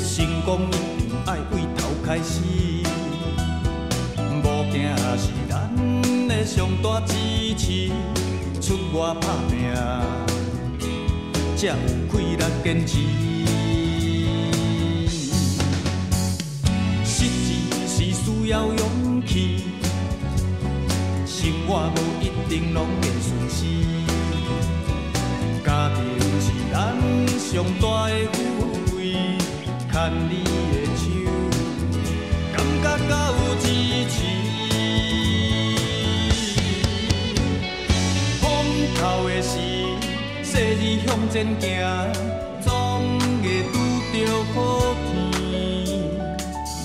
成功一定爱为头开始，无惊是咱的上大支持，出外打拼，才有气力坚持。实际是需要勇气，生活无一定拢会顺遂，家庭是咱上大的富贵。 牵你的手，感觉够有支持。风头的时，细日向前行，总会拄着好天。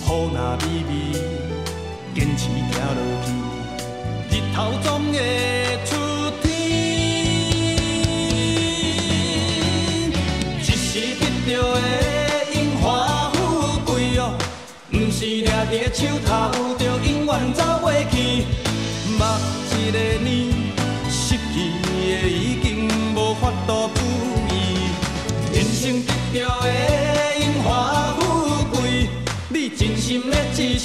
雨若微微，坚持行落去，日头总会出天。一时得着的。 不是掠伫手头，就永远走袂去。目一个年，失去的已经无法度补遗。人生得到的荣华富贵，你真心的支持，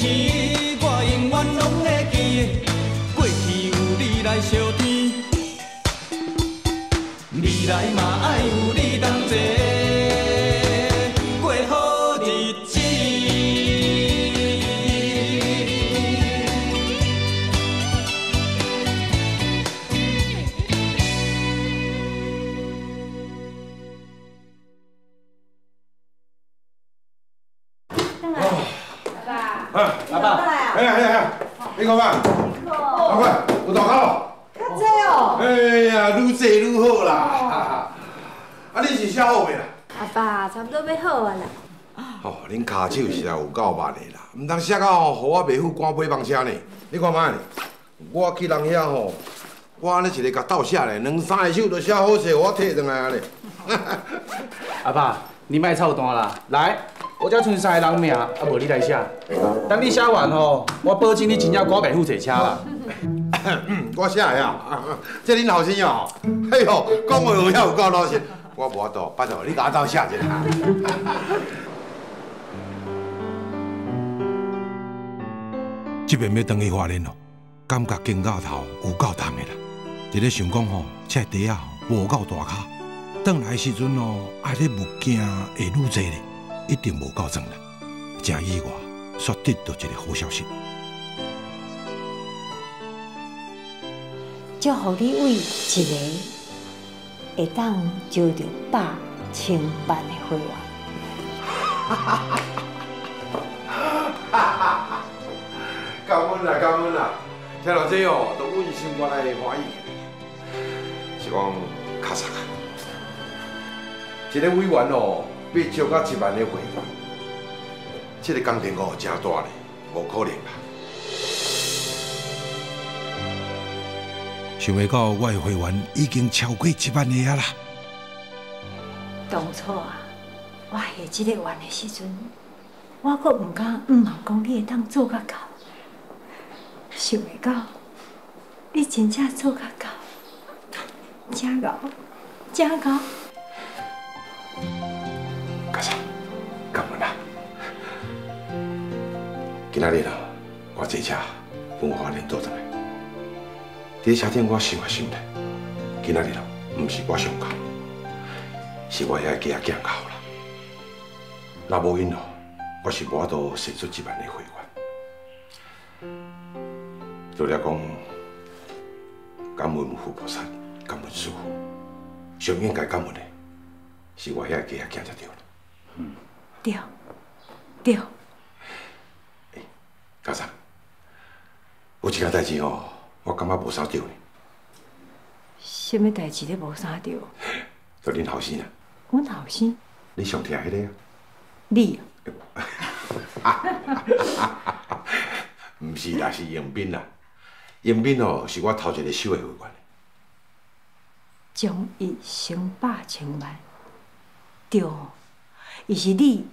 我永远拢会记。过去有你来相添，未来嘛爱有你同齐。 你看嘛，阿快，有大口。较济哦。哎呀，愈济愈好啦。啊，你是写好未啦？阿爸，差不多要好啊啦。哦，恁骹手是啊有够慢的啦，唔通写到互我妹夫赶尾帮车呢。你看嘛，我去人遐吼，我安尼一个甲倒写咧，两三个手就写好势，我摕转来安尼。阿爸，你莫操蛋啦，来。 我才剩3个人命，啊无你来写。等你写完吼，我保证你真正赶袂赴坐车啦。我写的啊，这恁后生哦，哎呦，讲话有遐有够老实。我无法度，拜托你甲我斗写一下。这边要转去花莲咯，感觉经到头有够重的啦。一直想讲吼，这地啊无够大卡，转来的时阵哦，爱咧物件会愈济咧。 一定无够装啦！真意外，煞得到一个好消息。祝福你为一个会当招到8,000万的会员。感恩啦，感恩啦！听到这哦，都问心肝内欢喜。是讲卡萨啊，一个委员哦。 要招到1万的会员，这个工程哦真大咧，无可能啦。想袂到我的会员已经超过1万个啊啦！当初啊，我下这个愿的时阵，我阁唔敢望讲你会当做甲到，想袂到你真正做甲到，真高，真高。 感恩啦！今仔日哦，我坐车往花莲倒转来。伫车顶我想啊想咧，今仔日哦，唔是我上高，是我遐家囝高啦。若无因哦，我是无法度生出1万个会员。就了讲，感恩佛菩萨，感恩师父，上应该感恩的，是我遐家囝才对啦。 对，对。家长，有一件代志哦，我感觉无啥对呢。什么代志咧无啥对？就恁后生啊。阮后生？你上听迄个啊？你啊？唔是啦，是迎宾啦。迎宾哦，是我头一个收的会员。将伊成8,000万，对。 伊是你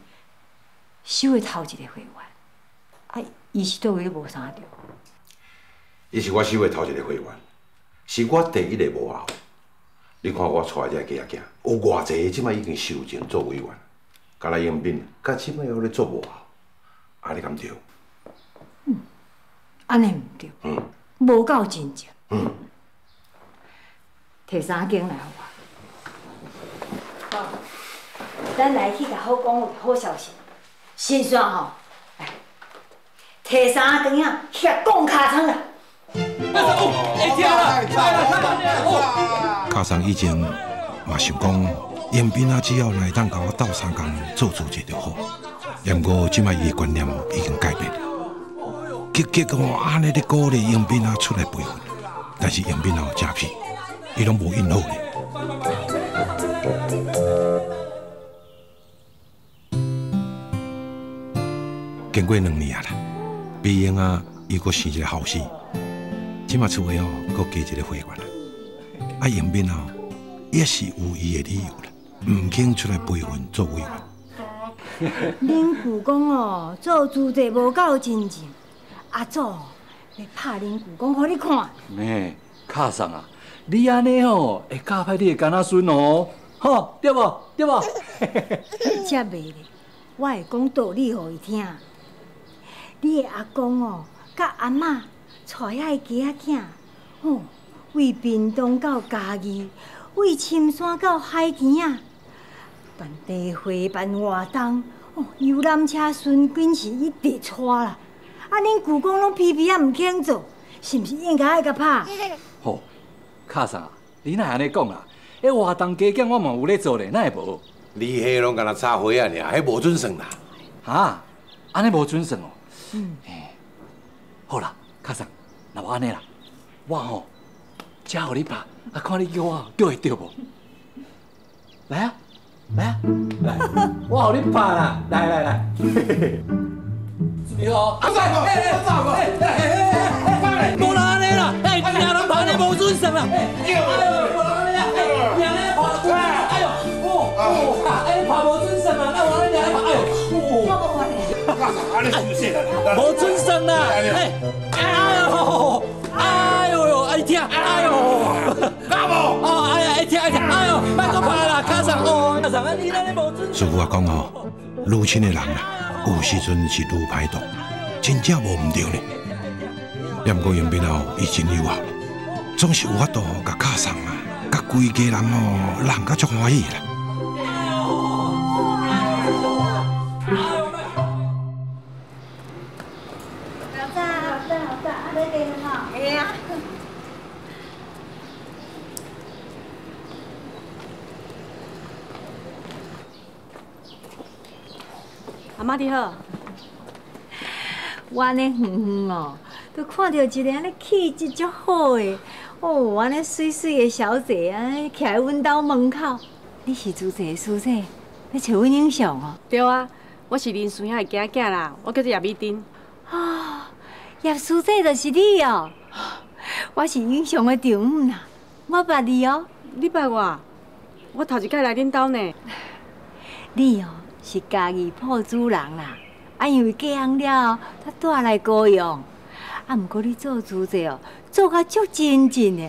收的头一个会员，啊，伊是倒位无啥着。伊是我收的头一个会员，是我第一个无后。你看我带这个囝仔，有偌济即摆已经收钱做委员，甲来迎宾，甲即摆要咧做无啊？啊，你敢对？安尼毋对，无够真正。摕3间来互我。好，咱来去甲好讲有好消息。先算吼，摕3间啊去甲讲尻川啦。卡桑以前嘛想讲，迎宾啊，只要来当甲我斗3工做主者就好。然过即摆伊的观念已经改变了。结果安尼咧鼓励迎宾啊出来培训，但是迎宾啊真屁，伊拢无应好咧。经过2年啦，毕英啊又搁生一个后嗣，即马厝诶搁加一个会员啦。啊，迎宾啊也是有伊的理由啦，唔肯出来培训做委员。恁舅公哦，做主者无够真正。阿祖要拍恁舅公，互你看。妹，卡桑啊，你安尼哦，会教歹你的干仔孙哦，吼，对无？对无？才袂咧，我会讲道理互伊听。你的阿公哦，甲阿嬷带遐家仔囝，为屏东到嘉义，为深山到海墘啊，办茶会、办活动，游览车顺紧是一直带啦。啊，恁舅公拢皮皮啊，唔肯做，是毋是应该爱甲拍？吼，卡桑啊，你哪安尼讲啊？迄活动加减我嘛有咧做咧，哪会无？你迄拢敢若插花啊尔，迄无准算啦。哈，安尼无准算哦。好啦，卡桑，那我安尼啦，我吼，只互你拍，啊，看你叫我叫会着无？来啊，来啊，来，我互你拍啦，来。你好，阿仔，无人安尼啦，听人拍你无准算啦，哎呦，无人安尼啦，听人拍，哎呦，拍无准算啦，那我安尼拍，哎呦，无准算啦，哎呦，爱听，哎呦，干无？哦，哎呀，爱听，哎呦，别搁拍啦，卡上哦，卡上啊，你那里无准。师傅啊讲哦，女亲的人啊。有时阵是愈歹毒，真正无毋对呢。念过迎宾后，伊真友好，总是有法度甲卡送啊，甲规家人哦，人甲足欢喜啦。好大，你哋好，系啊。阿妈你好，我安尼远远哦，都看到一个安尼气质足好的，安尼水水的小姐安尼徛在阮兜门口。你是主持的师姐，要找阮影相哦？对啊，我是林孙遐的囝囝啦，我叫做叶美珍。叶师姐就是你哦，我是影相的丈母啦，我捌你哦。你捌我？我头一摆来恁兜呢。你哦。是家己铺主人啦，因为嫁人了，才带来高雄。毋过你做主者哦，做甲足真正的。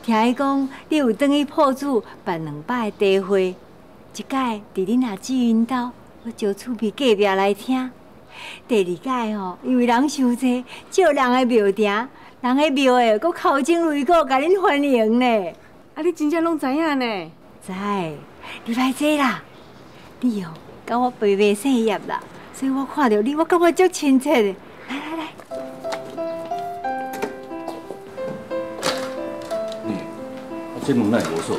听伊讲，你有转去铺子办2摆的茶会，一届伫恁阿姊因兜，我招厝边隔壁来听。第2届吼，因为人伤济，借人的庙埕，人的庙的搁口钟擂鼓，甲恁欢迎呢。啊，你真正拢知影呢？知，你来坐啦。你哦，甲我爸爸姓叶啦，所以我看到你，我感觉足亲切的。来，这门哪会无锁？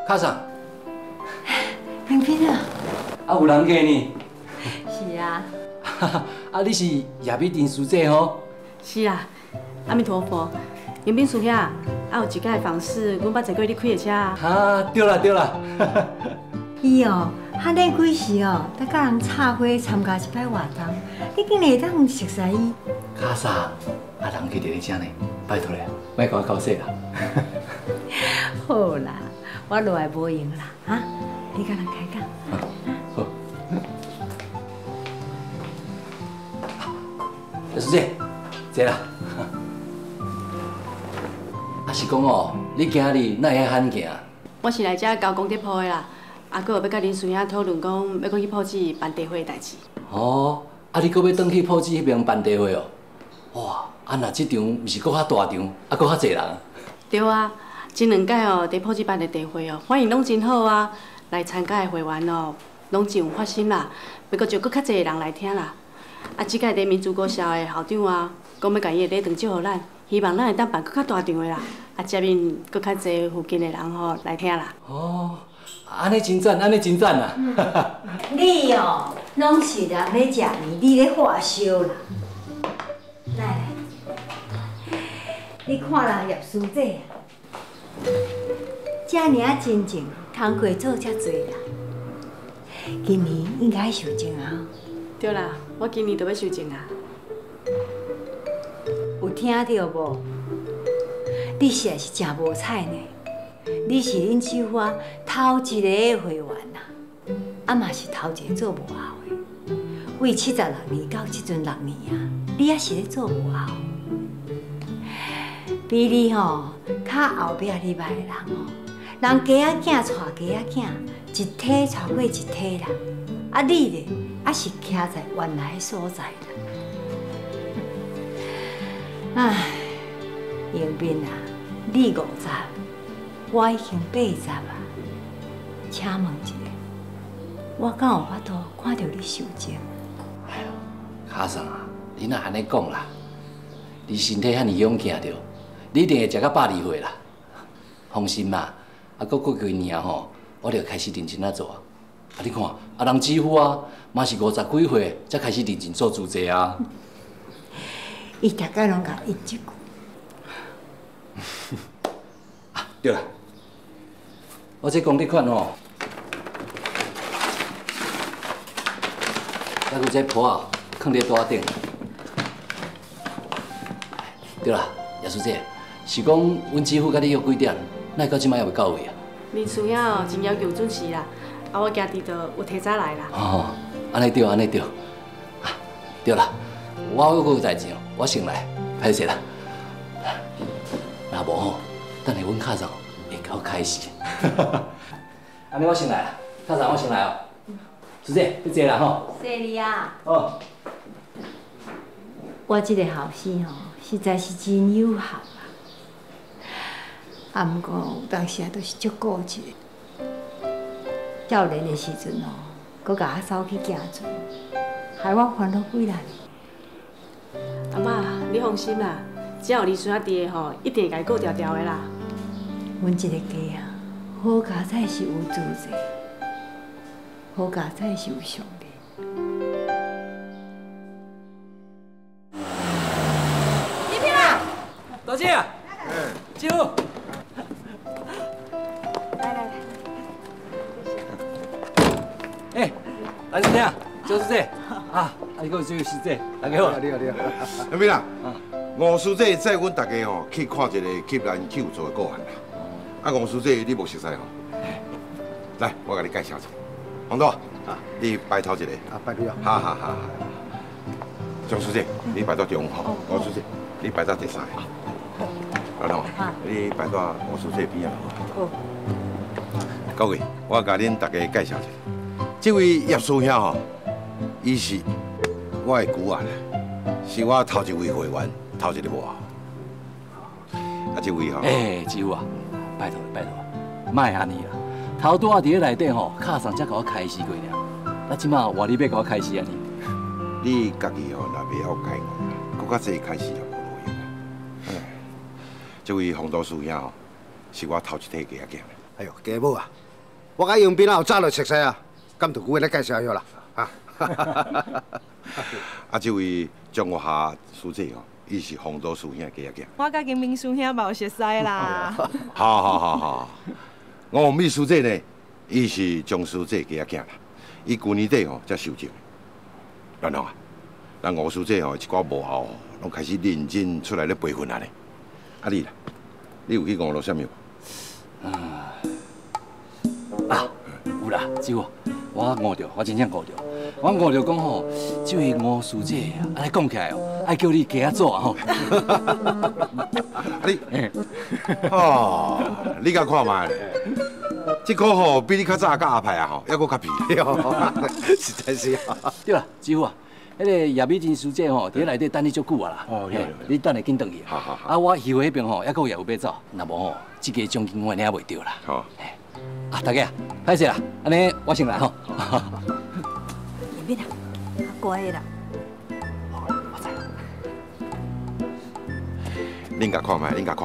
卡上。迎宾啊！啊，有人嫁呢？是啊。啊，你是叶美珍师姐吼？是啊，阿弥陀佛。迎宾师兄，啊有一届访视，阮捌坐过你开的车啊。啊，对啦。伊哦，汉年几时哦，才甲人插花参加一摆活动，你竟然会当熟悉伊？卡萨，啊人去伫咧遮呢，拜托咧，莫甲我搞死啦。好啦，我落来无用啦，哈，你甲人开讲。好。师姐，坐啦。啊，是讲哦，你今日哪会遐罕行？我是来遮交功德簿的啦，啊，搁有要甲林孙兄讨论讲要搁去埔子办茶会的代志。哦，啊，你搁要转去埔子迄边办茶会哦？哇，啊那这场毋是搁较大场，啊搁较侪人。对啊，前2届哦，伫埔子办的茶会哦，反应拢真好啊，来参加的会员哦，拢真有发心啦，不过就搁较侪人来听啦。啊，即届伫民族国小的校长啊，讲要甲伊的礼堂借互咱，希望咱会当办搁较大场的啦，啊，接引搁较侪附近的人吼来听啦。哦，安尼真赞，安尼真赞啊！你哦，拢是人咧食面，你咧化烧啦。来，你看人叶师姐，遮尔啊真情，工课做遮多啦。今年应该受精啊。对啦，我今年就要收证啊。有听到无？你实在是真无彩呢。你是恁师傅头一个会员呐，啊嘛是头一个做幕后的。为76年到即阵6年啊，你也是咧做幕后。比你吼较后壁礼拜的人哦，人家仔囝带家仔囝，一体超过一体啦。啊你咧，还是徛在原来的所在啦。唉，迎宾啊，你50，我已经80啊。请问一下，我敢有法度看到你受精？哎呦，卡桑啊，你若安尼讲啦，你身体遐尼勇健着，你一定会食到102岁啦。放心啦，啊，过几年吼，我就开始认真做啊。啊，你看，啊，人姊夫啊，嘛是50几岁才开始认真做主席啊。伊大概拢甲应一句。啊，对啦，我这功德款吼，还有这簿啊，放伫桌顶。对啦，叶师姐，是讲阮姊夫甲你约几点？哪到即摆还未到位啊？林师兄哦，真要求准时啦，啊，我家己就有提早来啦。哦，安尼对，安尼对。啊，对啦，我还有代志哦，我先来，歹势啦。若无吼，等下阮卡上会较开始。安尼我先来啦，卡上我先来哦。师姐，你坐啦吼。谢你啊。哦。我这个后生吼，实在是真有效啊。啊，不过有当时都是足固执的。少年的时阵哦，搁甲我走去行船，害我烦恼几难。阿妈，你放心啦，只要有李孙仔伫的吼，一定会甲伊顾条条的啦。阮这个家啊，好家在是有主者，好家在是有上帝。一平啊，大姐啊，姐夫。哎，来这边，周师姐啊，你给我这位师姐，大家好。你好，你好。阿明啊，吴师姐载阮大家吼去看一个吸兰球做的个案啦。啊，吴师姐你无熟悉吼？来，我甲你介绍一下。洪导，啊，你拜头一个。啊，拜你啊。好好好。张师姐，你拜到第5号。吴师姐，你拜到第3个。老龙，你拜到吴师姐边啊。好。各位，我甲恁大家介绍一下。这位叶师兄吼，伊是我的姑啊，是我头一位会员，头一个幕后。啊，这位吼，哎，师傅啊，拜托拜托，莫安尼啦。头拄仔伫咧内底吼，卡上才甲我开示过尔。啊，即马换你要甲我开示安尼。你家己吼，若袂晓改我，搁较早开始也无路用啊。哎，这位洪道师兄吼，是我头一体家囝。哎呦，家母啊，我甲杨斌啊早就熟悉啊。咁就久来介绍下啦，啊！啊，这位张国霞师姐哦，伊是洪道师兄家囝。我甲金明师兄嘛有熟悉啦。好，吴美师姐呢，伊是张师姐家囝啦。伊去年底吼才受证。然后啊，咱吴师姐吼一寡幕后拢开始认真出来咧培训啊咧。啊你啦，你有去误落啥物无？啊，有啦，师傅。我误着，我真正误着。我误着讲吼，这位吴师姐啊，安尼讲起来哦，爱叫你加做吼。你，你甲看卖，这个吼比你较早甲阿派啊吼，还佫较皮。实在是。对啦，师傅啊，迄个叶美珍师姐吼，伫内底等你足久啊啦。哦，你等下紧转去。好。啊，我戏会迄边吼，还佫有业务要走，若无吼，这个奖金我领袂着啦。好。啊，大家啊，歹势啦，安尼我先来吼。别啦，乖啦。恁甲看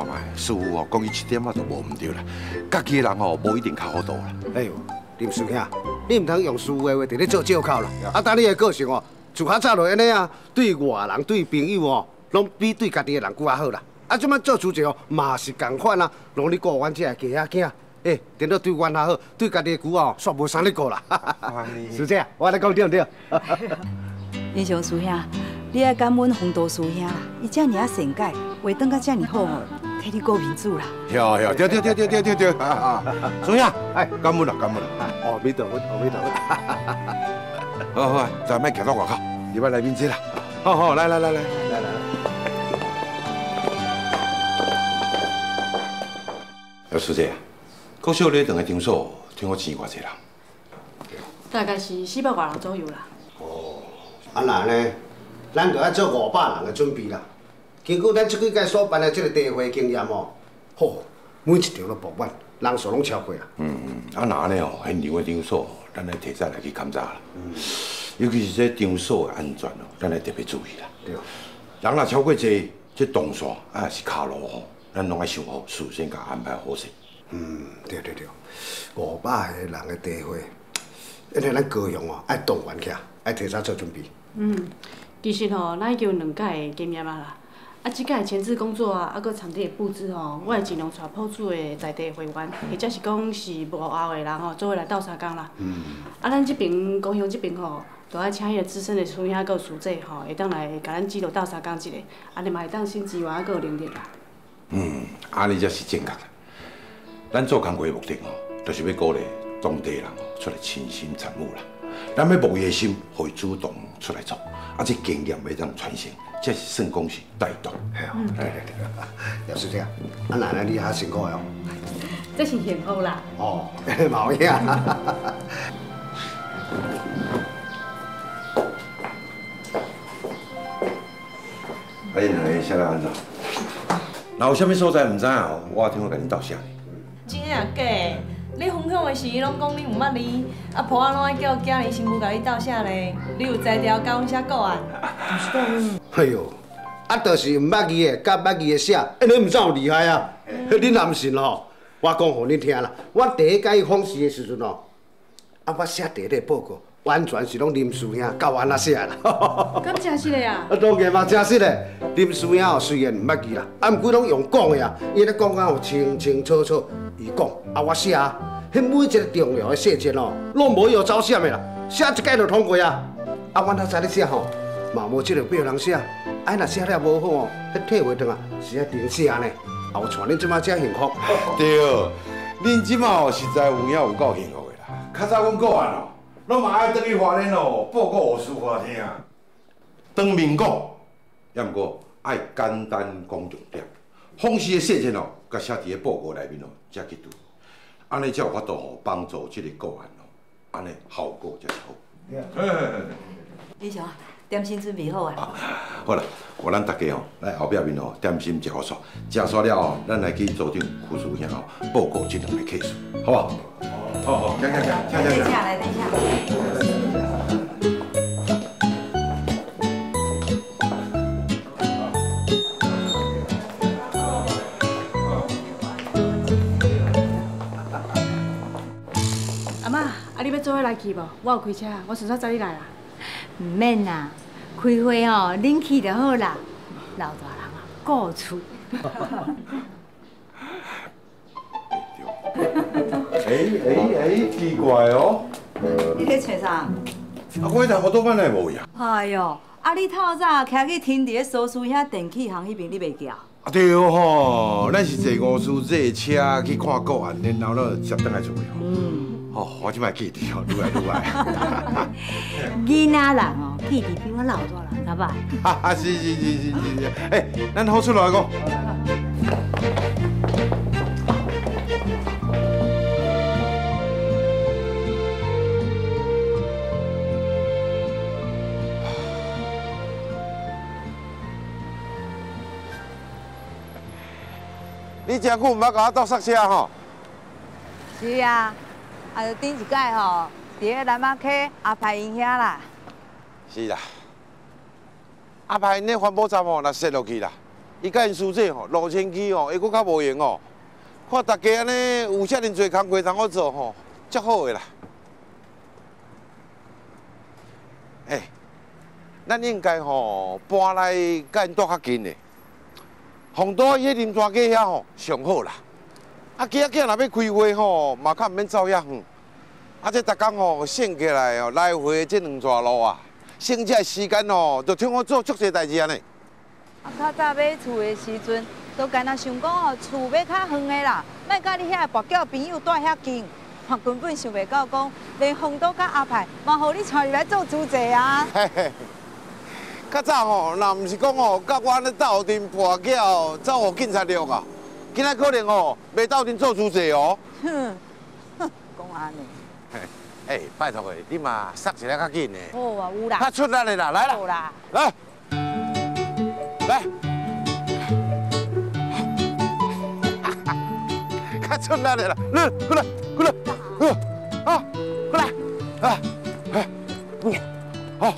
卖，师傅哦，讲伊一点仔都无唔对啦。家己的人哦，无一定较好度啦。哎呦，林师兄，你唔通用师傅的话伫咧做借口啦。啊，等你的个性哦，自较早就安尼啊，对外人、对朋友哦，拢比对家己的人佫较好啦。啊，即摆做主席哦，嘛是共款啊，拢咧顾阮这个家仔囝。哎，等到对阮较好，对家己的牛哦，煞无啥咧顾啦。师姐，我来讲对唔对？英雄师兄，你爱感恩洪都师兄啦，伊遮尔啊善解，话当甲遮尔好哦，替你顾面子啦。对，师兄，哎，感恩啦。阿弥陀佛。好，再莫徛到外口，入来内面坐啦。好，来。姚师姐，国小礼堂的场所，听我钱偌济人？大概是400外人左右啦。啊那呢，咱就要做500人的准备啦。经过咱这几届所办的这个茶会经验哦，吼，每一场都爆满，人数拢超过啦。啊那呢哦，现场的场所，咱来提早来去勘察啦。尤其是这场所的安全哦，咱来特别注意啦。对。人若超过这动线啊是卡路吼，咱拢爱想好，事先甲安排好势。对，500个人的茶会，因为咱高雄哦爱动员起来，爱提早做准备。其实吼，咱已经有2届的经验啊啦。啊，即届前置工作啊，啊，搁场地的布置吼，我会尽量带铺主的在地会员，或者是讲是幕后的人吼，做伙来斗相共啦。啊，咱这边高雄这边吼，就爱请迄个资深的师兄搁有师姐吼，会当来甲咱指导斗相共一下，安尼嘛会当新资源搁有能力啦。安尼才是正确啦。咱做工作的目的吼，就是要鼓励当地人出来亲身参与啦。咱要牧伊的心，互伊主动出来做，啊，这经验要当传承，这是算讲是带动。系啊，对。姚师姐，啊，奶奶你较辛苦哦。这是幸福啦。哦，冇影。啊，恁两个写得安怎？若有啥物所在唔知哦，我听我甲恁斗写呢。真诶啊假诶？你分享的时，拢讲你有捌你，啊婆仔拢爱叫家己媳妇甲你斗写咧。你有才调教阮写个案？哎呦，啊，就是唔捌字的，甲捌字的写，安尼唔算有厉害啊？恁若唔信吼，我讲互恁听啦。我第一届访视的时阵哦，啊，我写第一个报告，完全是拢林师兄教我安怎写啦。咁真实的啊？啊，当然嘛，真实的。林师兄哦，虽然唔捌字啦，啊，毋过拢用讲的啊，伊咧讲啊，清清楚楚，伊讲啊，我写啊。迄每一个重要的细节哦，拢无有走闪的啦，写一届就通过啊。啊，阮较早咧写吼，嘛无即个表人写，啊，若写了无好哦，迄退袂转啊，是啊停写呢。啊，有像恁即马遮幸福。对，恁即马哦，实在有影有够幸福的啦。较早阮个案哦，拢嘛爱转去花莲哦，报告学师傅听。当面讲，也毋过爱简单讲重点，访视的细节哦，甲写伫咧报告内面哦，才去读。安尼才有法度吼帮助这个个案哦，安尼效果才是好。英雄，点心准备好啊？好啦，我咱大家吼来后壁面吼点心食好煞，食煞了后，咱来去组长副师兄吼报告这2个 case， 好不好？好，请。等一下，来，等一下。你要做伙来去无？我有开车，我顺便载你来啦。唔免啦，开会哦，恁去就好啦。老大人啊，顾厝。奇怪哦。你咧找啥？啊，我迄台摩托板来无呀？哎哟，啊你透早徛去停伫咧苏师兄电器行迄边，你袂记啊？对吼，咱是坐5师这车去看个案，然后呢接倒来厝的吼。哦，我即摆记忆哦，愈来愈坏。囡仔人哦，记忆比我老大人较歹。哈哈，是，哎，咱好出来讲。你真久毋捌甲我斗刹车吼？是啊，就顶一届吼，伫个南马溪阿排因遐啦。是啦，阿排因咧环保站吼，若塞落去啦，伊甲因师姐吼，路前期吼，会搁较无用哦。看大家安尼有遮尔侪工课通好做吼，足好个啦。咱应该吼搬来甲因住较近的。红岛迄林庄街遐吼上好啦，仔若要开会吼，嘛较毋免走遐远。这逐工吼省起来哦，来回这2段路啊，省这时间哦，就听我做足侪代志安尼。较早买厝的时阵，都干那想讲哦，厝要较远的啦，莫甲你遐跋筊朋友住遐近。根本想袂到讲，连红岛甲阿排嘛，互你带入来做主席啊！嘿嘿。较早吼，若毋是讲吼，甲我安尼斗阵跋筊，走互警察录啊，今仔可能吼袂斗阵做主席哦。哼，讲安尼。哎，拜托诶，你嘛塞一下较紧诶。好啊，有啦。较出力的啦，来啦。好啦。来，来。较出力的啦，过来，啊，过来，啊，好。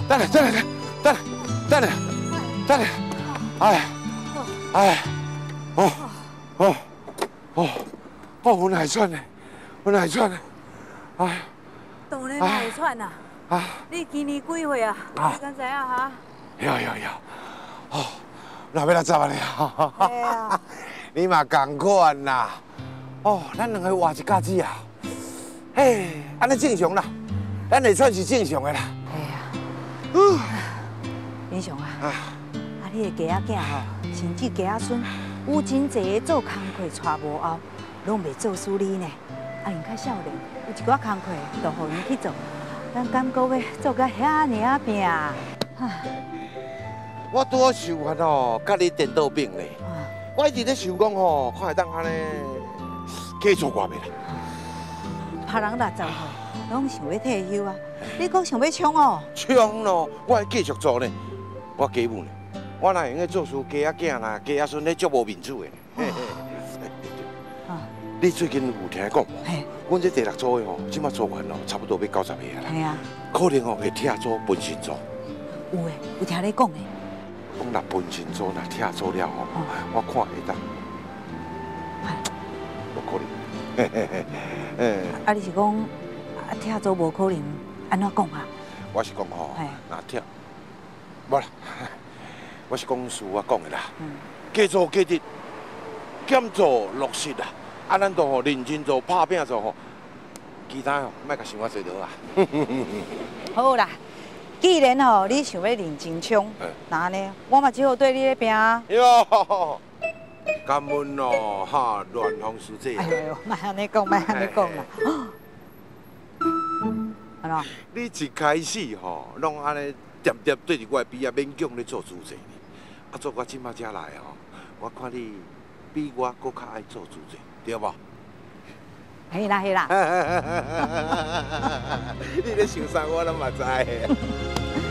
等下，我哪会喘呢？哎，当然会喘啦。你今年几岁啊？你敢知影哈？有，哦，那要来10年了。对啊。你嘛同款啦。哦，咱两个活一家子啊。嘿，安尼正常啦，咱会喘是正常的啦。英雄啊，你的家仔囝吼，甚至家仔孙，有真济个做工课带无后，拢袂做xử理呢。因较少年，有一寡工课就互因去做，咱感觉要做甲遐尔拼。我拄好想法哦，甲你颠倒病咧。我一直咧想讲吼，看会当安尼加做偌袂啦。别人60岁拢想要退休啊，你阁想要冲哦？冲咯，我会继续做呢。我家母呢，我哪会用咧做事家仔囝啦，家仔孙咧足无面子的。你最近有听讲无？阮这第6组的吼，即马组员哦，差不多要90个啦。系啊。可能哦会拆组分身组。有诶，有听你讲诶。讲若分身组若拆组了吼，我看会当。无可能。啊，你是讲拆组无可能？安怎讲啊？我是讲吼，若拆，无啦，我是讲事我讲的啦。加做加得，减做落实啦。啊，咱都吼认真做，拍拼做吼，其他吼莫甲想我做到啊。好啦，既然吼你想要认真冲，那安尼我嘛只好对你咧拼啊。哟，感恩哦，哈，乱风师姐。哎呦，莫安尼讲，莫安尼讲啦。安怎？你一开始吼，拢安尼喋喋对着我的鼻啊，勉强咧做主席呢。啊，做我即马才来吼，我看你比我搁较爱做主席，对无？嘿啦。你咧想啥，我拢嘛知。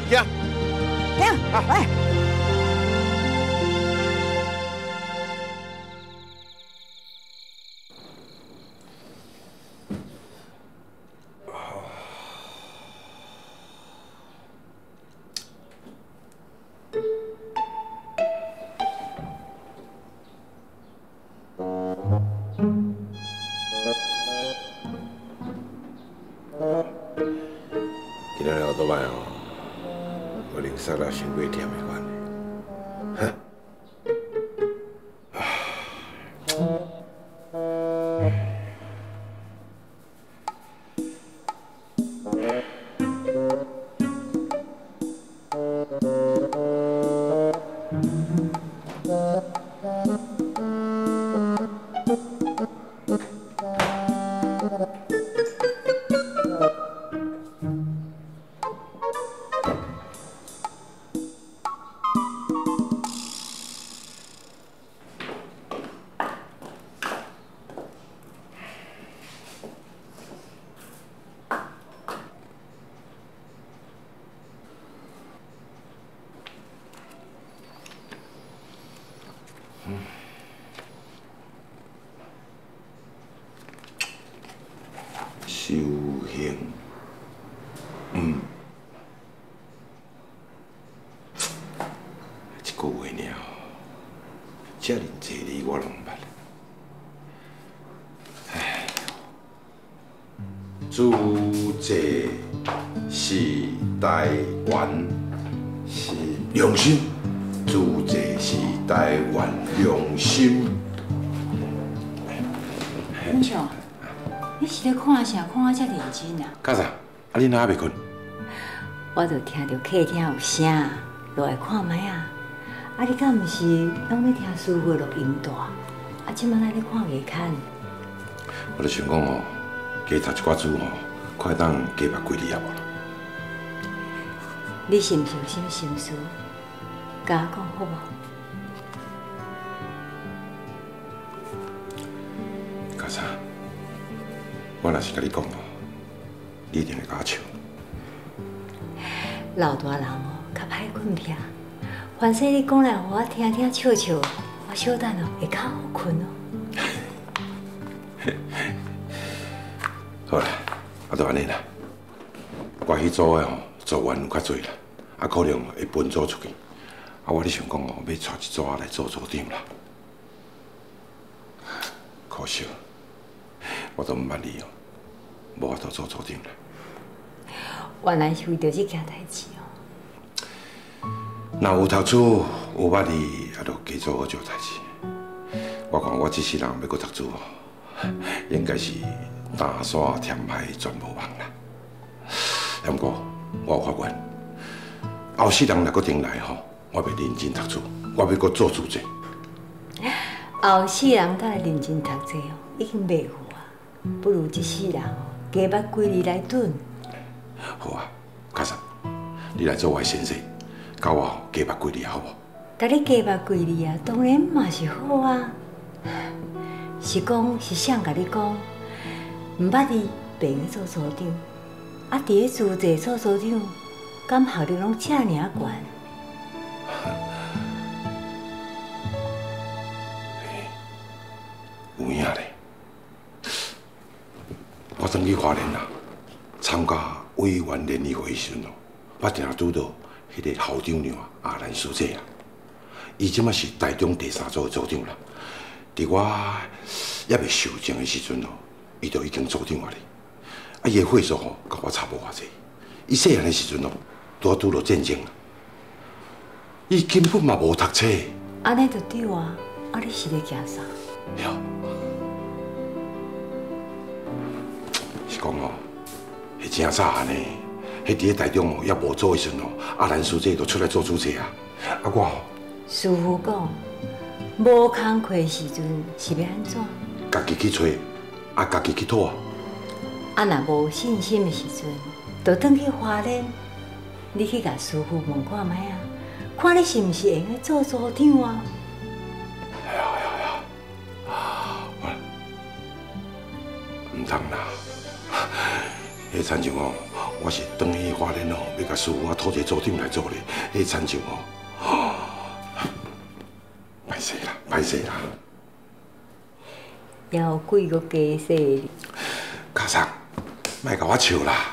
行，来。今仔日后倒摆哦，我零杀了伤过忝的款。修行，一句话尔，遮尔济字我拢毋捌。唉，主席是台湾是良心，主席是台湾良心。文强，你是咧看啥？看我遮认真啊？干啥？啊，你哪还袂困？我就听到客厅有声，落来看卖啊。啊，你敢毋是拢咧听师傅录音带？啊，即摆来咧看月刊。我就想讲哦，加读一寡书哦，快当加捌几字啊无啦？你是毋是有啥心事？甲我讲好无？干啥？我若是甲你讲哦，你一定会甲我笑。老大人哦，较歹困癖。凡说你讲来互我听听笑笑，我小等哦会较好困哦。好啦，啊就安尼啦。我迄组的吼，组员有较侪啦，啊可能会分组出去。啊，我咧想讲哦，要带一组来做组长啦。可惜，我都毋捌你哦，无法度做组长啦。原来是为着这件代志哦。若有读书，有捌你，啊，就加做好做代志。我看我这世人要搁读书哦，应该是打山填海全无望啦。不过我有发愿，后世人若搁顶来吼，我要认真读书，我要搁做主席。后世人才会认真读册哦，已经袂赴啊。不如这世人哦，加捌几年来准。好啊，卡萨，你来做我的先生，甲我加捌几年好无？甲你加捌几年啊，当然嘛是好啊。是讲是想甲你讲，毋捌你变去做组长，啊，伫咧主席做组长，敢效率拢遮尔啊悬？有影咧，我转去花莲啦，参加委员联谊会时阵哦，我定拄到迄个校长娘阿兰师姐啊，伊即马是台中第3组的组长啦。伫我还未受证的时阵哦，伊就已经组长啊咧。啊，伊的岁数吼，甲我差无偌济。伊细汉的时阵哦，拄到战争啦。伊根本嘛无读册。安尼就对啊，啊你是咧惊啥？了。是讲哦，迄真早安尼，迄伫咧台中哦，还无做的时阵哦，阿兰师姐就出来做主席啊。啊我哦，师傅讲。无工课时阵是要安怎？家己去找，啊，家己去讨啊。啊，若无信心的时阵，就转去花莲，你去甲师傅问看卖啊，看你是毋是会用做组长啊？哎呀，我唔通啦。迄亲像哦，我是转去花莲哦，要甲师傅啊讨一个组长来做咧。迄亲像哦。歹势啦，歹势啦！也有几个加势。卡桑，莫甲我笑啦！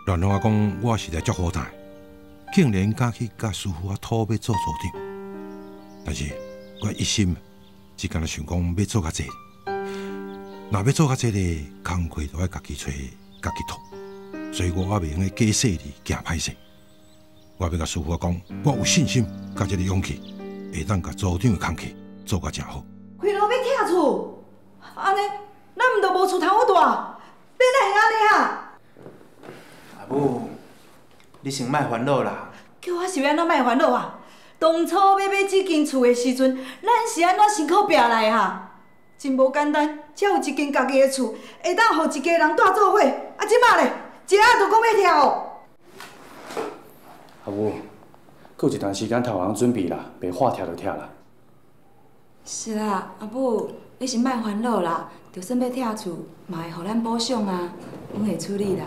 乱话讲，我实在足好谈，竟然敢去甲师傅啊讨要做组长。但是我一心只敢想讲要做较济，若要做较济咧，工课都要家己找、家己讨，所以我也袂用加势哩惊歹势。我要甲师傅讲，我有信心，甲这个勇气。会当甲组长的工课做甲真好。开路要拆厝，安尼咱毋就无厝通好住，变哪会安尼啊？阿母，你先莫烦恼啦。叫我是要安怎莫烦恼啊？当初要买这间厝的时阵，咱是安怎辛苦拼来啊？真无简单，才有一间家己的厝，会当互一家人住做伙。啊，即马咧，一下就讲要拆哦。阿母，搁有一段时间头人准备啦，袂话拆就拆啦。是啦，阿母，你是莫烦恼啦，就算要拆厝，嘛会互咱补偿啊，阮会处理啦。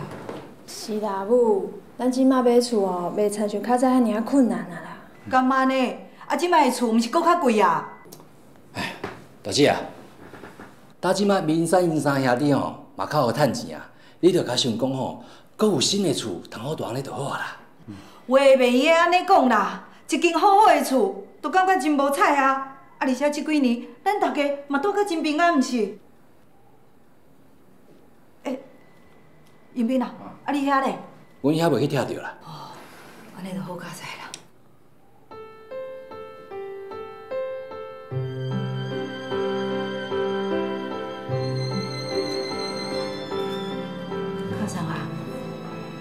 是啦，母，咱即马买厝哦，袂亲像较早遐尔困难啊啦。干嘛呢？啊，即摆的厝毋是搁较贵啊？哎，大姐啊，打即摆明山因三兄弟吼，嘛较好趁钱啊。你着甲想讲吼，搁有新的厝通好住安尼就好啊啦。话袂用安尼讲啦，一间好好的厝，都感觉真无彩啊！啊，而且即几年，咱大家嘛住甲真平安，毋是？英斌啊，啊你遐咧？阮遐袂去拆着啦。哦，安尼就好佳哉啦。卡桑啊，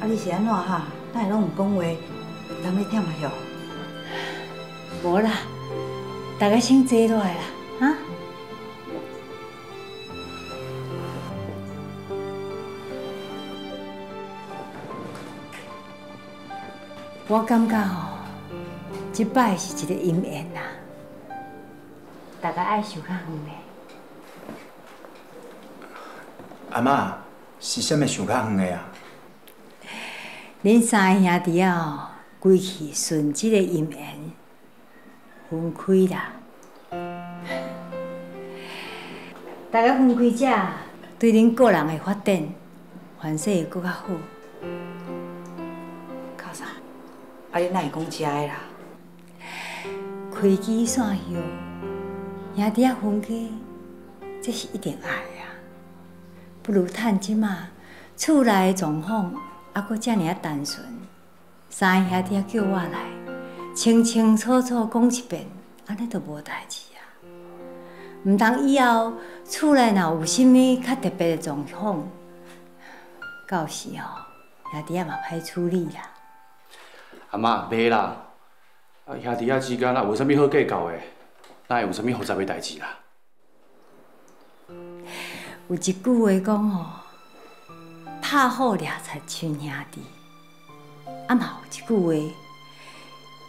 啊你是安怎哈？哪会拢毋讲话，人咧忝啊哟？无啦，大家先坐落来啦，哈。我感觉吼，即摆是一个姻缘啦，大家爱想较远嘞。阿嬷，是啥物想较远的啊？恁三个兄弟啊，规气顺即个姻缘分开啦。大家分开者，对恁个人的发展，凡事会搁较好。卡桑，啊你哪会讲遮个啦？开枝散叶，兄弟啊分家，这是一定爱啊。不如趁即马厝内的状况还阁遮尔单纯，三个兄弟叫我来，清清楚楚讲一遍，安尼就无代志啊。毋通以后厝内若有啥物较特别的状况，到时吼兄弟仔嘛歹处理啦。阿妈，袂啦，啊兄弟仔之间啊，无啥物好计较的，哪会有啥物复杂的代志啦？有一句话讲吼，拍虎掠贼亲兄弟，啊嘛有一句话，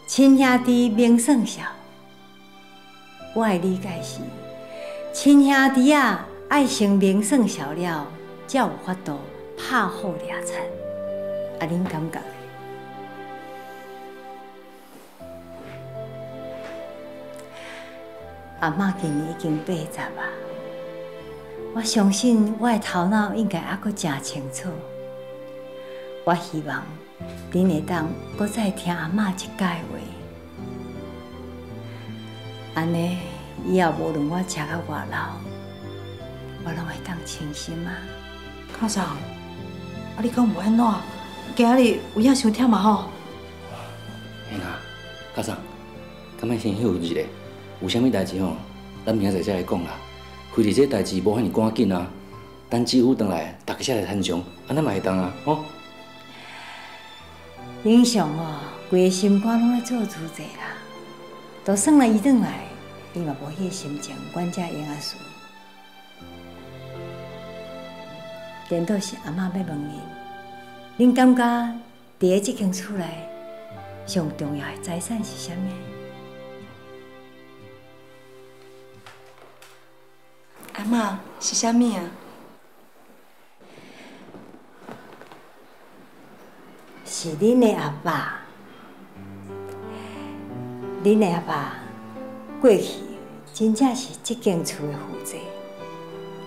亲兄弟明算小。我的理解是，亲兄弟啊爱先明算小了，才有法度拍虎掠贼。啊，恁感觉？阿嬷今年已经80啊。我相信我的头脑应该还阁真清楚。我希望恁会当阁再听阿嬷一解话，安尼以后无论我食到偌老，我拢会当清心啊。卡桑，啊你讲无安怎？今日有影伤忝啊吼？嘿啦，卡桑，敢莫先休息咧？有啥物代志吼，咱明仔载再来讲啦。非得这代志无遐尼赶紧啊，等姊夫回来，大家才来谈详，安尼嘛会当啊，吼。英雄哦，规个心肝拢在做主者啦。就算了伊转来，伊嘛无迄个心情管遮婴仔事。颠倒是阿嬷要问恁，恁感觉伫个即间厝内上重要的财产是啥物？阿嬷是啥物啊？是恁的阿爸。恁的阿爸过去真正是即间厝的负债，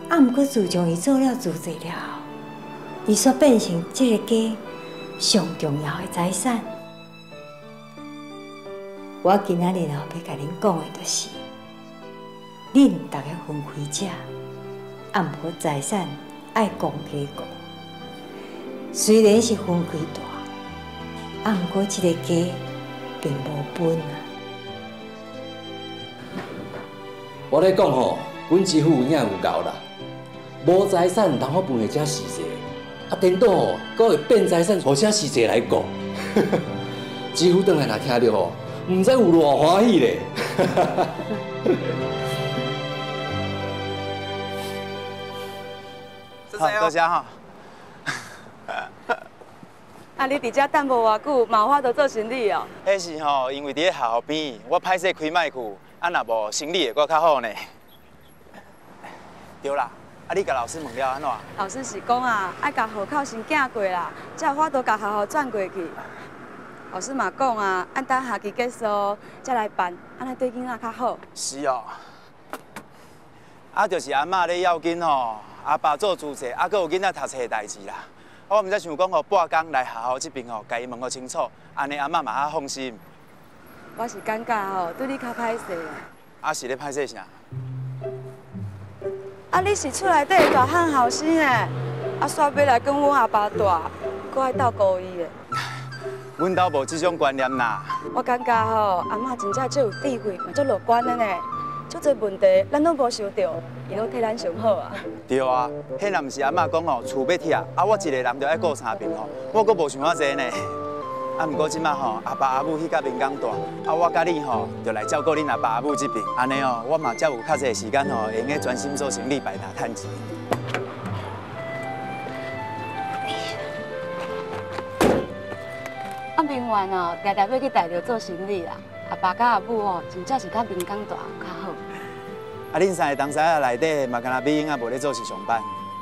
啊，毋过自从伊做了主债了后，伊煞变成即个家上重要的财产。我今仔日要甲恁讲的就是。恁大家分开者，啊，毋过财产爱公家顾。虽然是分开大，啊，毋过即个家并无分啊。我咧讲吼，阮姊夫有影有够啦，无财产通好分的遮实际，啊，颠倒吼，阁会变财产，互遮实际来顾。姊夫转来若听着吼，毋知有偌欢喜咧。好，多谢哈。啊，你伫遮等无偌久，嘛有法度做生理哦？迄是吼，因为伫咧学校边，我歹势开麦去，啊若无生理会搁较好呢。对啦，啊你甲老师问了安怎？老师是讲啊，爱甲户口先寄过啦，才有法度甲学校转过去。老师嘛讲啊，按等学期结束再来办，安尼对囡仔较好。是哦。啊，就是阿嬷咧要紧吼，阿爸做主席，啊，搁有囡仔读册的代志啦。我毋知想讲吼，半工来学校这边吼，甲伊问个清楚，安尼阿嬷嘛较放心。我是感觉吼，对你较歹势啦。啊，是咧歹势啥？啊，你是厝内底大汉后生诶，啊，煞要来跟阮阿爸住，搁爱斗顾伊诶。阮兜无即种观念啦。我感觉吼，阿嬷真正最有智慧，嘛最乐观的呢。足侪问题咱拢无想到，伊拢替咱想好啊。对啊，迄若毋是阿嬷讲吼，厝要拆，啊我一个人就爱顾三边吼，我阁无想遐济呢。啊，毋过即摆吼，阿爸阿母去甲闽港住，啊我甲你吼，就来照顾恁阿爸阿母这边，安尼哦，我嘛才有较济时间吼，会用专心做生理摆摊趁钱。啊，明远哦，常常要去台中做生理啦。阿爸甲阿母哦，真正是较闽港大较好。啊，恁三个同侪仔内底嘛，敢若美英啊无咧做是上班，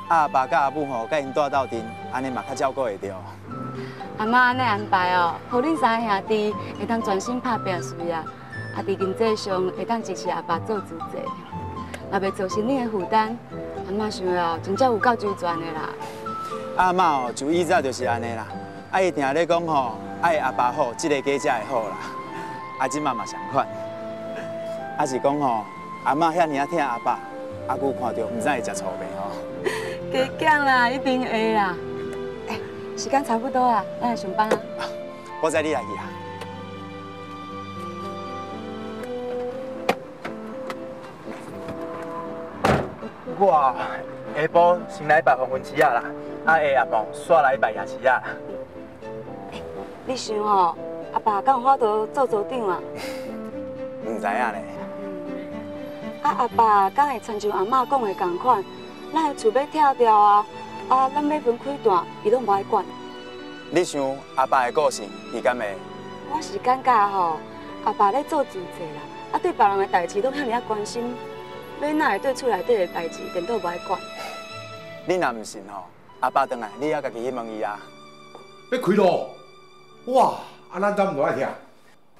啊阿爸甲阿母吼，甲因住斗阵，安尼嘛较照顾会着。阿妈安尼安排哦，互恁三个兄弟会当专心拍拼事业，啊，伫经济上会当支持阿爸做主席，若袂做生理的负担，阿妈想哦，真正有够周全的啦。阿嬷哦，就以前就是安尼啦，啊伊定咧讲吼，爱阿爸好，即个家才会好啦。啊，即摆嘛相款，啊是讲吼，阿嬷遐尔啊疼阿爸，阿舅看到毋知会食醋袂吼。加减啦，一定会啦。哎，时间差不多啊，咱来上班啊。我载你来去啊。我下晡先来摆黄昏市啊啦，啊下暗晡煞来摆夜市啊。你想吼？阿爸敢有法度做组长啊？唔知影呢。啊，阿爸敢会亲像阿嬷讲的同款，咱的厝要拆掉啊，啊，咱要分开住，伊拢无爱管。你想阿爸的个性，伊敢会？我是感觉吼，阿爸咧做主席啦，啊，对别人的代志拢遐尔啊关心，要哪会对厝内底的代志颠倒无爱管？你若唔信吼，阿爸转来，你也家己去问伊啊。要开咯！哇！啊，咱怎唔爱听？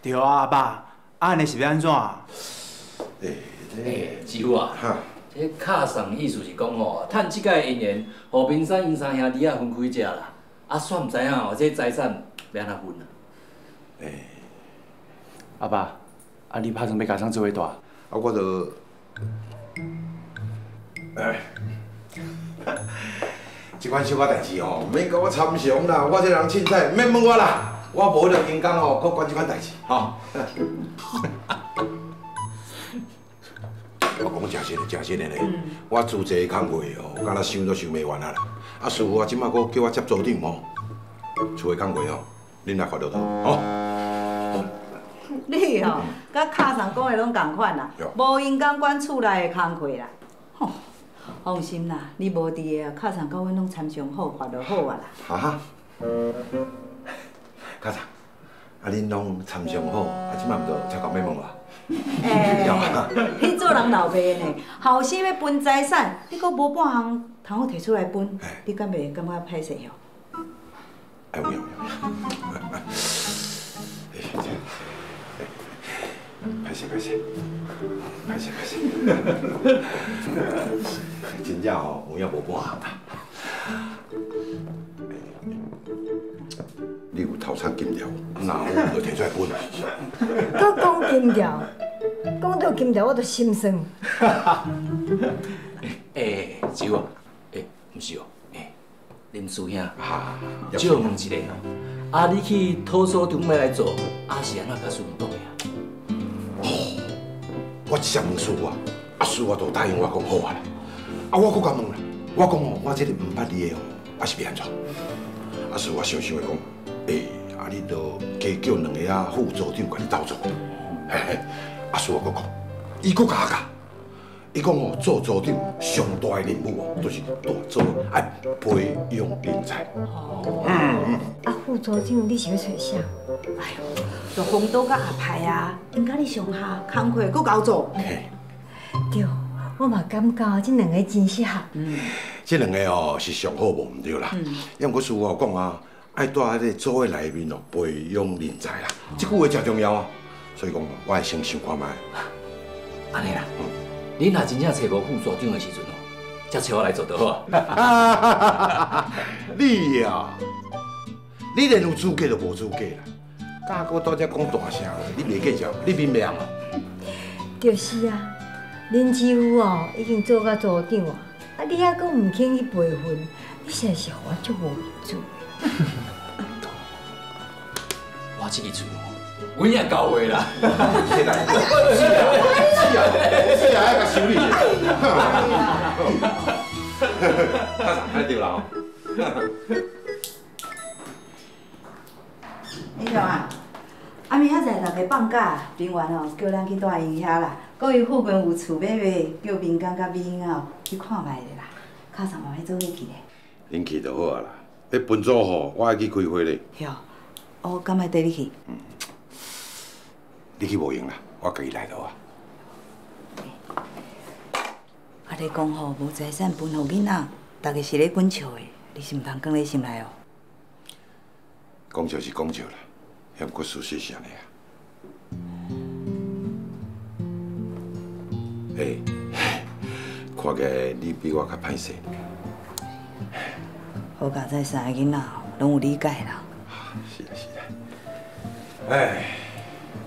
对啊，阿爸，安尼是要安怎？师傅啊，这卡送意思是讲吼，趁即届姻缘，和平山因三兄弟啊分开食啦。啊，煞唔知影吼，这财产要安怎分啊？阿爸，啊你打算要家啥做伙大？啊，我就，即款小可代志吼，免甲我参详啦。我这人凊彩，免问我啦。我无迄个金刚吼，搁管即款代志吼。我讲真的咧，我做这个工课哦，敢若想都想袂完啊啦。啊，师傅啊，即摆搁叫我接组长吼，厝的工课哦，恁来发落去吼。你哦，甲卡上讲的拢同款啦，无因敢管厝内的工课啦。吼，放心啦，你无伫的，卡上甲阮拢参详好，发落好啊啦。哈，卡上，啊恁拢参详好，啊即摆毋着才讲要问我。你做人老爸呢，后生要分财产，你阁无半项通好摕出来分，你敢袂感觉歹势哦？哎有，歹势，真正吼有影无半项啦。你有头产金条，若有就摕出来分。搁讲金条，讲到金条我都心酸。师傅，毋是哦，林师兄，借问一下哦，啊你去土所中要来做，啊是安怎甲师傅讲的啊？我一向问师傅啊，师傅就答应我讲好啊啦。啊，我搁甲问啦，我讲哦，我这个唔捌你的哦，啊是要安怎？啊，师傅想的讲。啊，你就加叫两个副组长甲你斗做。啊，师傅佫讲，伊佫甲我教，伊讲哦，做组长上大的任务哦，就是大做爱培养人才。啊，副组长，你是要找啥？哎呦，就风刀甲阿派啊，因甲你上下工课搁交做。对，我嘛感觉这两个真适合。这两个哦是上好无毋对啦。要毋过师傅讲啊，爱在迄个组的内面哦培养人才啦，这句话真重要啊。所以讲，我会先想看卖。安尼啦，恁若真正找无副组长的时阵哦，才找我来做就好啊。你啊，你连有资格都无资格啦！大哥到这讲大声，你袂计较，你明白吗？就是啊，恁姊夫哦已经做到组长啊，啊你还阁唔肯去培训，你实在是互我足无面子。我这个嘴哦，稳也到位啦。是啦，是啊，爱甲修理。太对啦！英雄啊，明仔载大家放假，平原哦叫咱去大营遐啦。讲伊附近有厝要卖，叫民工甲美英哦去看卖咧啦。卡上嘛要做伙去咧。恁去就好啊啦。要分组吼，我爱去开会咧。哟，我敢会缀你去？你去无用啦，我家己来就好啊。啊，你讲吼，无财产分互囡仔，大家是咧滚笑的，你是毋通放咧心内哦。讲笑是讲笑啦，还毋过事实是安尼啊。看起来你比我较歹势。好佳在三个囡仔拢有理解啦。是啊是啊。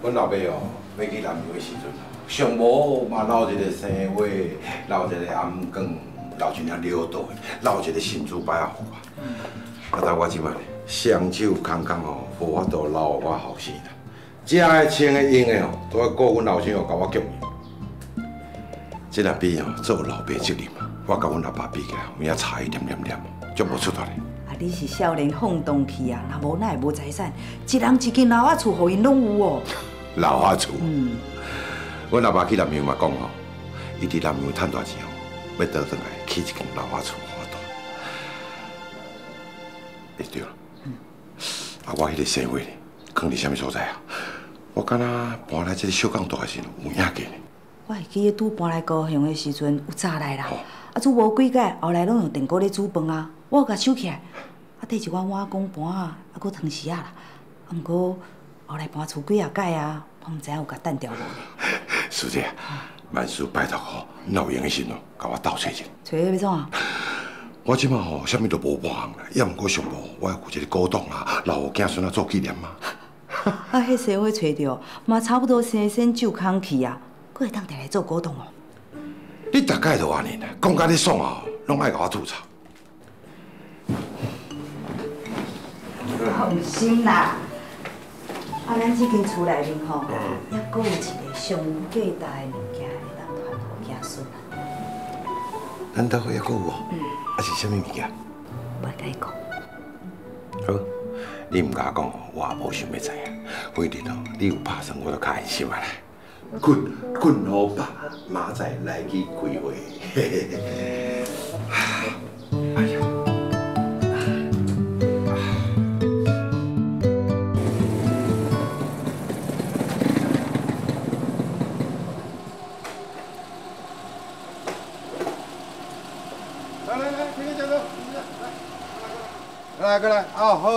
阮老爸哦，要去南洋的时阵，上无嘛留一个生活，留一个暗光，留一领料刀，留一个新珠摆啊互我。但我即摆双手空空哦，无法度留我后生啦。食的、穿的、用的哦，都要顾阮老先哦，甲我供应。这若比哦做老爸责任啊，我甲阮阿爸比起来，有影差一点，足无出头咧。你是少年放荡去啊，若无哪会无财产？一人一间老仔厝，互因拢有哦。老仔厝。阮阿爸去南洋嘛讲吼，伊伫南洋趁大钱哦，要倒转来起一间老仔厝互我住。会对啦。啊，我迄个生活呢，囥伫啥物所在啊？我敢若搬来这个小港大时有影见呢。我会记得拄搬来高雄的时阵有早来啦，啊煮无几届，后来拢用电锅咧煮饭啊，我有甲收起来。缀一碗碗公盘啊，搁汤匙啊啦。啊，毋过后来搬厝几啊届啊，我毋知影有甲等掉无咧。师姐，万事拜托吼，若有闲的时哦，甲我斗找一。找要怎啊？我即马吼，啥物都无忙啦，也毋过上无，我要有一个古董啊，留互囝孙仔做纪念嘛。啊，迄生活找着，嘛差不多生身就空去啊，搁会当摕来做古董哦。你大概都安尼啦，讲甲你爽哦，拢爱甲我吐槽。放心啦，啊，咱这间厝内面吼，还阁有一个上有价值的物件，会当传互囝孙啊。咱兜还阁有哦？啊是啥物物件？袂甲你讲。好，你毋甲我讲哦，我也无想要知影。反正哦，你有拍算，我就较安心啊啦。困好吧，明仔来去开会。哎呀！来，请你坐坐。来，过来，哦好。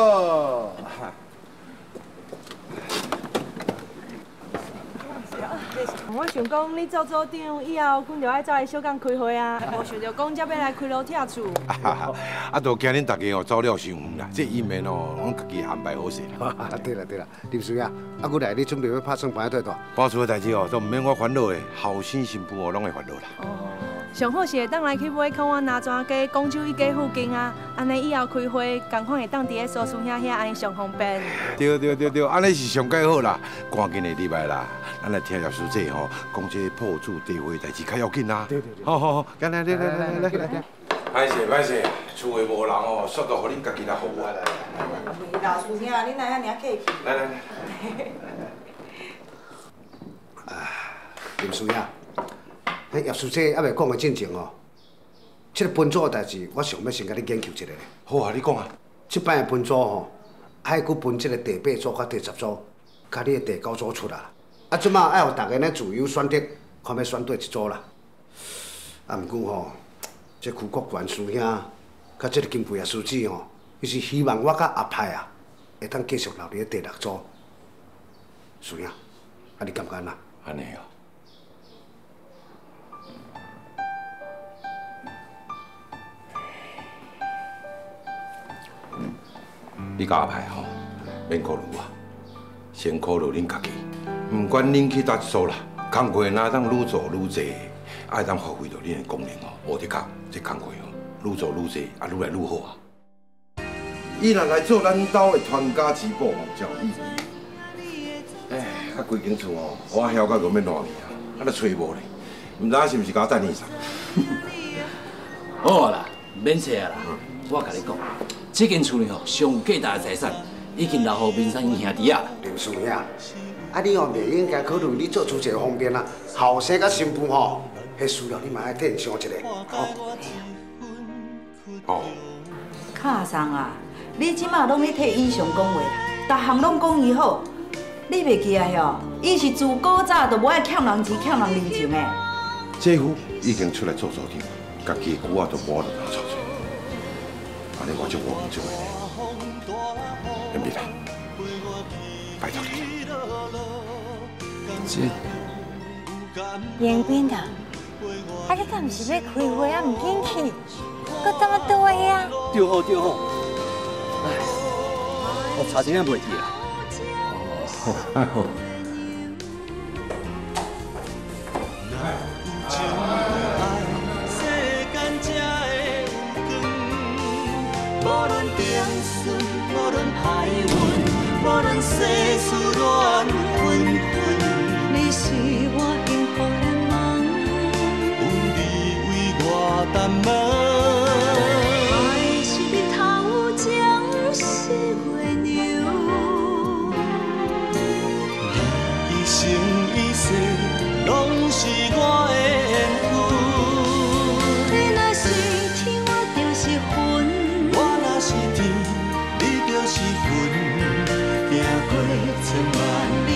我想讲，你做组长以后，阮就爱走来小港开会啊，无想着讲，才要来开楼梯厝。啊，都惊恁大家哦走了伤远啦，这伊面哦，阮家己安排好势啦。对啦，林师啊，啊，我来你准备要拍算搬去佗大？搬厝的代志哦，都毋免我烦恼的，后生新妇哦，拢会烦恼啦。上好是会当来去买看我拿庄街、广州一街附近啊，安尼以后开会，共款会当伫咧苏苏遐，安尼上方便。对，安尼是上介好啦，赶紧的入来啦。咱来听叶师姐吼，讲这破厝地位代志较要紧啦。对，好，来，歹势，厝内无人哦，煞到互恁家己来服务。老师兄，恁来遐尔客气。来。林师啊，迄迄叶师姐还未讲的进前哦，这个分组的代志，我想要先甲你研究一下咧。好啊，你讲啊。这摆的分组吼，爱去分这个第8组、甲第10组，甲你的第9组出来。啊，即马爱互大家呢自由选择，看要选对一组啦。啊，毋过吼，这区国管师兄，甲这个金贵啊书记吼，伊是希望我甲阿派啊，会当继续留伫第6组。师兄，啊，你感觉安那？安尼哦。你甲阿派吼，免考虑我，先考虑恁家己。毋管恁去倒一组啦，工课哪当愈做愈济，爱当发挥到恁的功能哦。无得讲，这工课哦，愈做愈济，啊，愈来愈好啊。伊若来做咱兜的传家之宝哦，叫伊。哎，啊，规间厝哦，我晓到都要偌年啊，啊，都找无咧，毋知是毋是甲我等你啥？好啦，免找啊啦，我甲你讲。这间厝呢吼，上有价值的财产，已经留互民生因兄弟啊。林师兄，啊你哦，袂应该考虑你做主持方面啦，后生甲新妇吼，迄需要你嘛爱替因想一下，哦。卡桑啊，你即马拢咧替伊上讲话，逐项拢讲伊好，你袂记啊吼？伊是自古早就无爱欠人钱、欠人人情的。姐夫已经出来做组长，家己的牛仔都无法度拿操作。安尼我就无望做咧，对不对啦？拜托你了。姐，严斌啊，啊你敢毋是要开会啊？毋紧去，搁怎么倒位啊？对好对好，哎，我查真正袂记啦。哦，好。无论平顺，无论歹运，无论世事乱纷纷，你是我幸福的梦，有你为我担问。爱是日头将是月亮，一生一世拢是我的缘分。你若是天，我就是云。是天，你就是云，行过千万里。